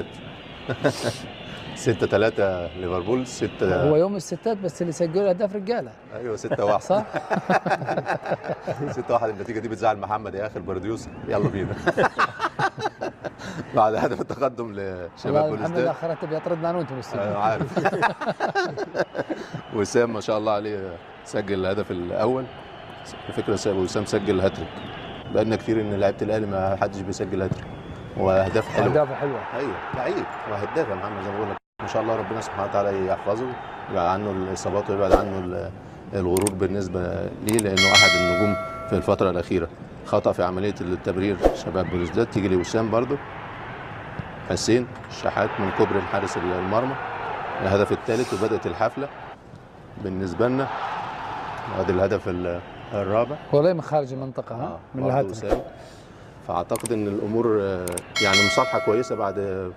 6-3 ليفربول. 6 هو يوم الستات بس اللي سجلوا اهداف رجاله. ايوه 6-1 صح. 6-1. النتيجه دي بتزعل محمد يا اخي البروديوسر. يلا بينا. بعد هدف التقدم لشباب والله محمد بلوزداد. اخرته بيطردنا انا وانت انا بالاستوديو. عارف. وسام ما شاء الله عليه سجل الهدف الاول. الفكره وسام سجل هاتريك. بقالنا كتير ان لعيبه الاهلي ما حدش بيسجل هاتريك واهداف حلوه. اهدافه حلوه. ايوه لعيب وهداف يا محمد زي ما بقول لك. ما شاء الله ربنا سبحانه وتعالى يحفظه، يبعد عنه الاصابات ويبعد عنه الغرور بالنسبه ليه، لانه احد النجوم في الفتره الاخيره. خطا في عمليه التبرير شباب بلوزداد. تيجي لوسام برضو. حسين شحات من كوبري الحارس المرمى. الهدف الثالث وبدات الحفله بالنسبه لنا. وادي الهدف الرابع. هو ليه من خارج المنطقه ها؟ من برضو الهاتف. وسام. فاعتقد ان الامور يعني مصالحه كويسه بعد